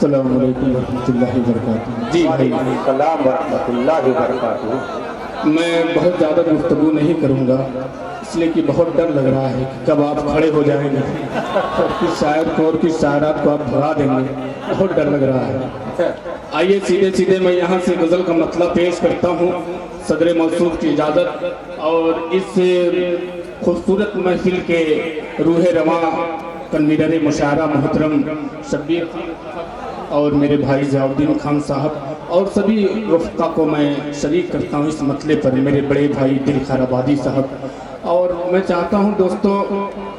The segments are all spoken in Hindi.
अस्सलाम वालेकुम रहमतुल्लाहि व बरकातुहू। जी भाई, सलाम वरहमतुल्लाहि वबरकातुहू। मैं बहुत ज़्यादा गुफ्तगू नहीं करूँगा, इसलिए कि बहुत डर लग रहा है कि कब आप खड़े हो जाएंगे और किस शायर को और किस शायरात को आप भगा देंगे, बहुत डर लग रहा है। आइए सीधे सीधे मैं यहाँ से गज़ल का मतलब पेश करता हूँ सदर मौसूफ की इजाज़त और इस खूबसूरत महफिल के रूह रवां कन्वीनर मुशायरा मोहतरम शब्बीर और मेरे भाई ज़ियाउद्दीन खान साहब और सभी रफ़क़ा को मैं शरीक करता हूँ इस मतले पर, मेरे बड़े भाई दिल खैराबादी साहब। और मैं चाहता हूँ दोस्तों,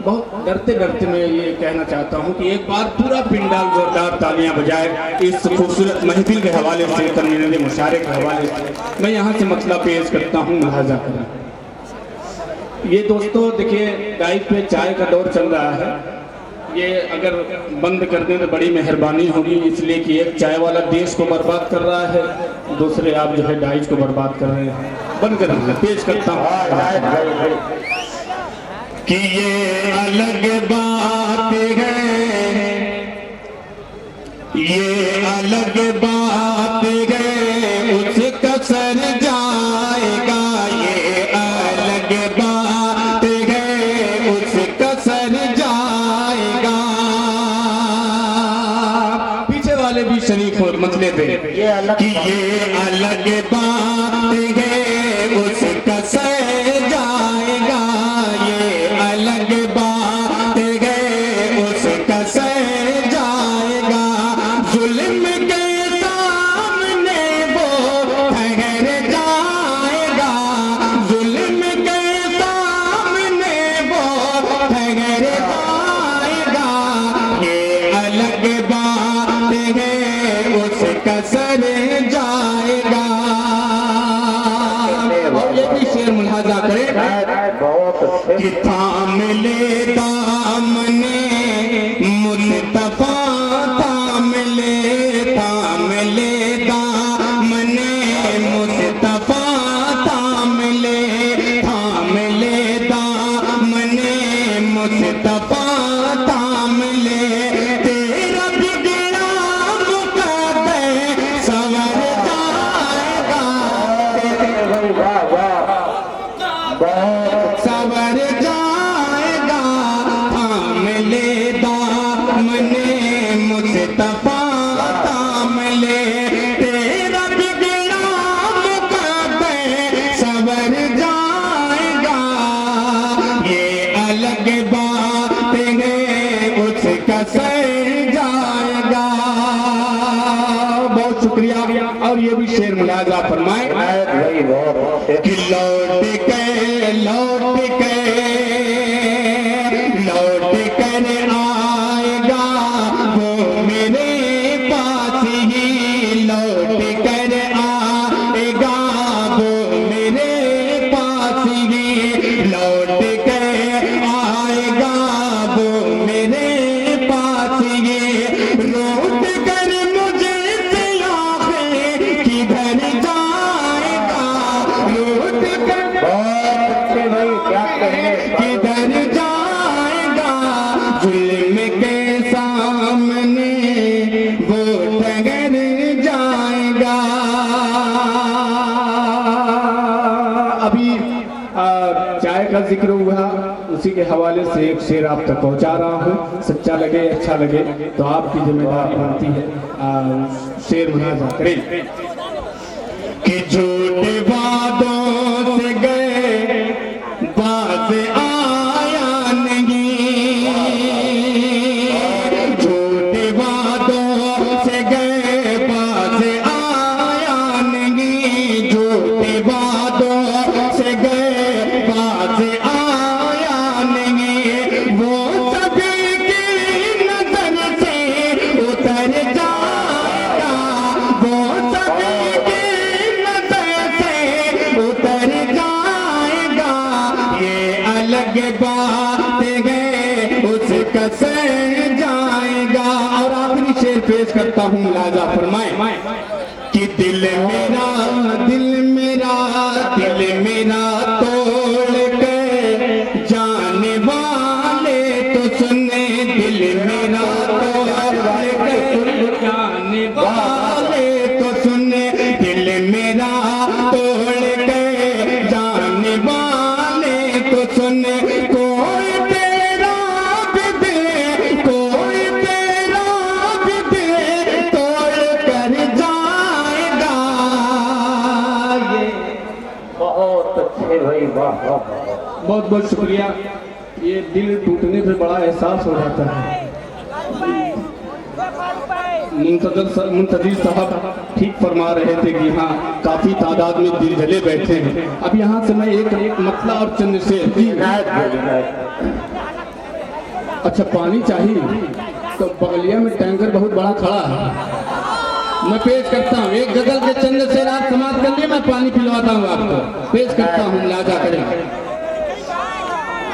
बहुत डरते डरते मैं ये कहना चाहता हूँ कि एक बार पूरा पिंडाल जोरदार तालियां बजाए इस खूबसूरत महफिल के हवाले से, कन्वीनर मुशायरे के हवाले से मैं यहाँ से मतला पेश करता हूँ, लिहाजा करें। ये दोस्तों देखिए, डाइट पे चाय का दौर चल रहा है, ये अगर बंद कर दें तो बड़ी मेहरबानी होगी, इसलिए कि एक चाय वाला देश को बर्बाद कर रहा है, दूसरे आप जो है डाइट को बर्बाद कर रहे हैं। बंद कर दें, पेश करता हूँ कि ये अलग बात है, ये अलग बात है, उसका सर जाएगा, ये अलग बात है, उसका सर जाएगा। पीछे वाले भी शरीफ हो मतले पे कि ये अलग बात है, उसका सर जाएगा, ये अलग बात है, उसका सर जाएगा। जुल्म के सामने वो ठहर जाएगा, जुल्म के सामने वो ठहर जाएगा, ये अलग बात है, उसका सर जाएगा। और ये भी शेर मुलाजा करें कि थाम ले दामने मुस्तफा, थाम ले दामने मुस्तफा, थाम ले दामने मुस्तफा, थाम ले तेरा बिगड़ा मुकद्दर संवर जाएगा, संवर जाएगा। थाम ले दामने मुस्तफा, थाम ले तेरा बिगड़ा मुकद्दर संवर जाएगा, ये अलग बात है, उसका सर जाएगा। बहुत शुक्रिया। और ये भी शेर मुलाजा फरमाए कि लौट कर आएगा वो मेरे पास ही, लौट कर आएगा वो मेरे पास ही, लौट कर आएगा वो मेरे पास ही। रोट कर मुझे से आंखें किधर जाएगा, रोट कर किधर जाएगा, जुल्म के सामने वो ठहर जाएगा। अभी चाय का जिक्र हुआ, उसी के हवाले से एक शेर आप तक पहुंचा रहा हूँ, सच्चा लगे अच्छा लगे तो आपकी जिम्मेदारी बनती है। शेर मुलाजा करें कि झूठे वादों से गए बात आया नहीं, झूठे वादों से गए बात आया नहीं, झूठे वादों से गए बात आया नहीं, वो सभी की नजर से उतर जाएगा, वो सभी की नजर से उतर जाएगा, ये अलग बात है, उसका सर जाएगा। और आखिरी शेर पेश करता हूँ, मुलाजा फरमाए कि दिल मेरा तोड़ के जाने वाले तो सुने, दिल मेरा तोड़ के तोड़ के जाने वाले तो सुन, कोई तेरा भी दे, कोई तेरा भी दे, तोड़ कर जाएगा ये। बहुत अच्छे भाई, वाह वाह। बहुत बहुत शुक्रिया। ये दिल टूटने पे बड़ा एहसास हो जाता है। मुंतजिर साहब ठीक फरमा रहे थे कि हाँ काफी तादाद में दिल जले बैठे हैं। अब यहाँ से मैं एक मतला और चंद से अच्छा पानी चाहिए तो बगलिया में टैंकर बहुत बड़ा खड़ा है, मैं पेश करता हूँ। एक गजल के चंद से रात समाप्त कर लिए, मैं पानी पिलवाता हूँ आपको, पेश करता हूँ लाजा करें।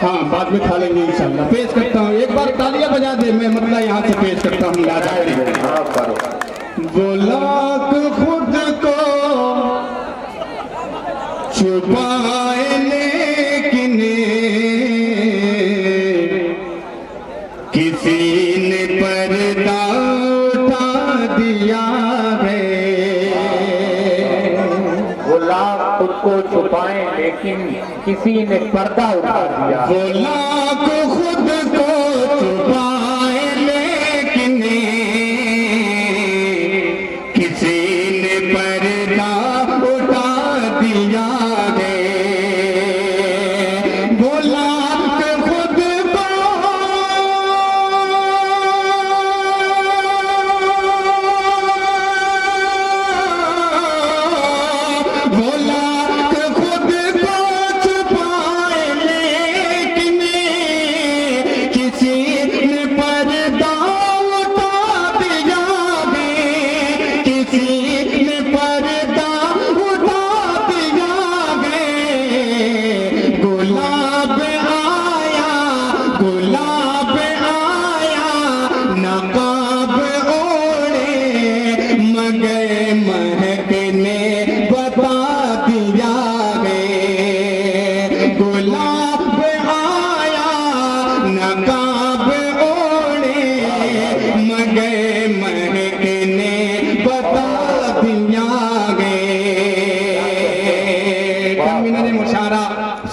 हाँ बाद में खा लेंगे इंशाल्लाह। पेश करता हूँ, एक बार तालियां बजा दे, मैं मतलब यहाँ से पेश करता हूँ लाजा करें। वो लाख खुद को छुपाए लेकिन किसी ने पर्दा उठा दिया है। वो लाख खुद को छुपाए लेकिन किसी ने पर्दा उठा दिया। वो लाख खुद को छुपाए लेकिन किसी ने पर्दा उठा दिया है। वो लाख खुद को वो लाख खुद को छुपाए लेकिन किसी ने पर्दा उठा दिया है। किसी ने पर्दा उठा दिया है। गुलाब आया, गुलाब आया, नकाब ओढ़े मगर महकने बता दिया है। गुलाब आया, नकाब ओढ़े मगर महकने बता दिया है। टर्मिनल मुशारा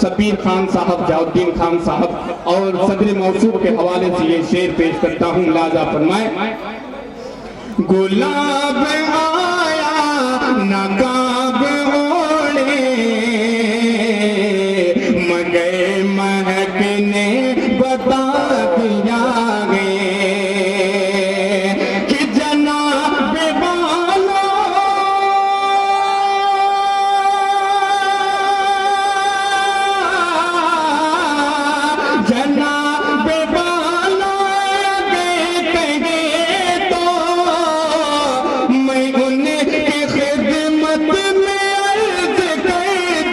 शब्बीर खान साहब, जाउद्दीन खान साहब और सदर मौसूफ के हवाले से ये शेर पेश करता हूँ, लाजा फरमाए। गुलाब आया, नकाब ओढ़े मगर महकने बता दिया है कि जनाब वालों जनाब वालों कहे तो मैं उनकी खिदमत में अर्ज कर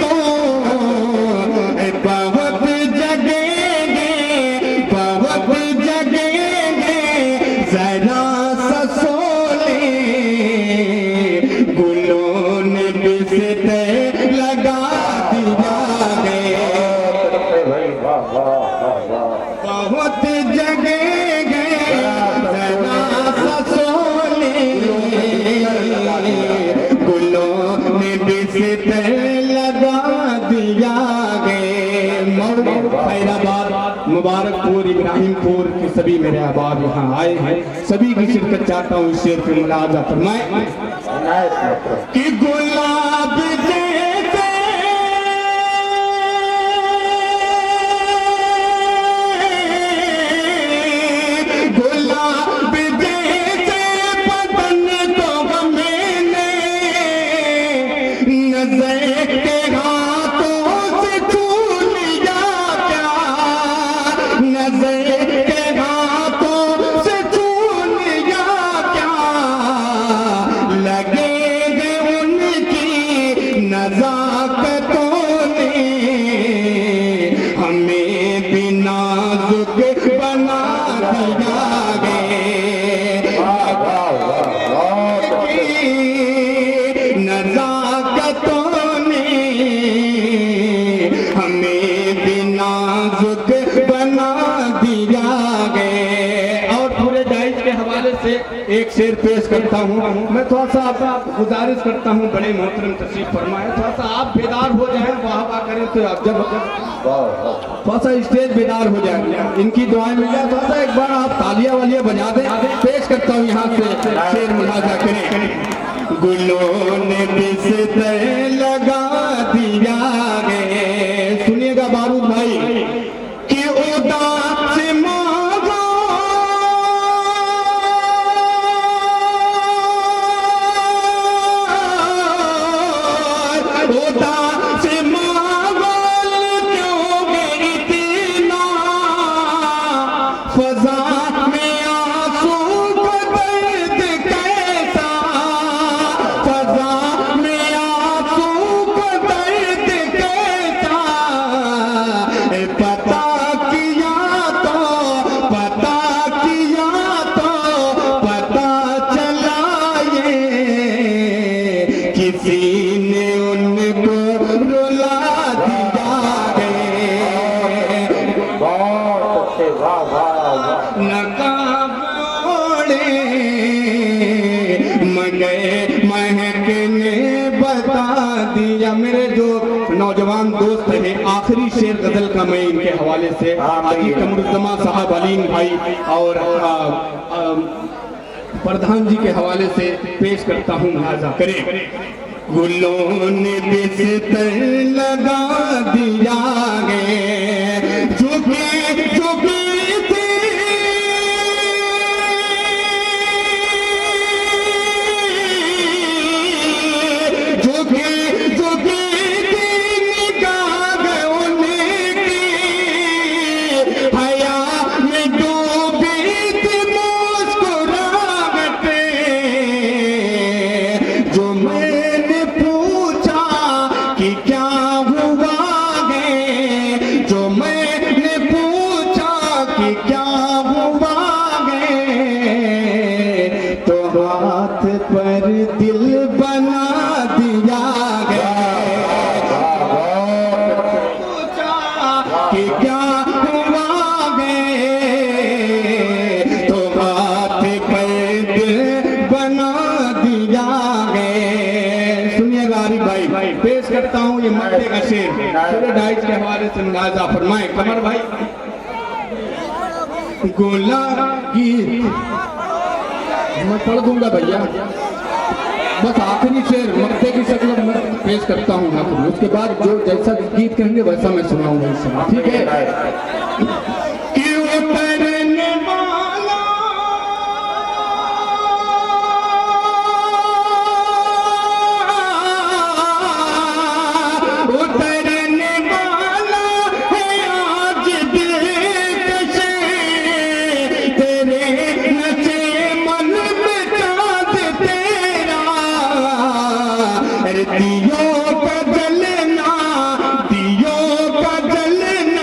दूं। बहुत जगेंगे, बहुत जगेंगे, जरा सा सोले गुलों ने बिस्तर लगा दिया है। भाई वाह वाह वाह वाह। बहुत जगेंगे, जरा सा सोले गुलों ने बिस्तर लगा दिया है। खैराबाद, मुबारकपुर, इब्राहिमपुर के सभी मेरे अहबाब यहाँ आए हैं, सभी की शिरकत चाहता हूँ। इस शेर पे मुलाजा फरमाए कि गुलाब जैसे गुलाब जैसे बदन को मैंने नजर के हाथों से छू लिया क्या। नजर के हाथों से छू लिया क्या। लगेंगे उनकी नजाकतों ने हमें भी नाजुक बना दिया है। नजाकतों ने शेर पेश करता हूँ। मैं थोड़ा सा आप गुजारिश करता हूँ, बड़े मोहतरम तशरीफ फरमाए, थोड़ा सा आप बेदार हो जाएं, वाह वाह करें तो आप जब थोड़ा सा स्टेज बेदार हो जाए, इनकी दुआएं मिल जाए, थोड़ा सा एक बार आप तालियां वालियां बजा दें। पेश करता हूँ यहाँ से शेर मुलाजा करें। गुलों ने बिस्तर लगा दिया है, सुनिएगा बारूद भाई, कि उदास मांगो उदास मांगो क्यों इतना फजा में आंसू का दर्द कैसा, फजा में आंसू का दर्द कैसा, पता किया तो पता चला ये किसी ने उनको रुला दिया है। बहुत अच्छे, वाह वाह वाह। नकाब ओढ़े मगे महक ने बता दिया। मेरे जो नौजवान दोस्त हैं, आखिरी शेर गजल का मैं इनके हवाले से हाजी कमरुज्जमा साहब अलीम भाई और प्रधान जी के हवाले से पेश करता हूँ, मुलाजा करें। गुलों ने बिस्तर लगा दिया है, झुके झुके थे झुके झुके थे निगाह उनकी, हया में डूबी थी मुस्कुराहट, जो मैंने पूछा कि क्या हुआ है, जो मैंने पूछा कि क्या हुआ है, तो हाथ पर दिल बना दिया है। पूछा कि क्या हुआ है, तो हाथ पर दिल बना दिया है। सुनिएगा आरिफ भाई, पेश करता हूँ ये मक्के का शेर, पूरे डाइट के हवाले से मुलाजा फरमाए। कमर भाई, गोला गीत मैं पढ़ दूंगा भैया, बस आखिरी शेर मक्के की शक्ल में पेश करता हूँ आखिरी, उसके बाद जो जैसा गीत कहेंगे वैसा मैं सुनाऊंगा इस समय, ठीक है। क्यों तरने वाला उतरने वाला है आज दिलकश, तेरे नशे मन में चाँद तेरा, दियों का जलना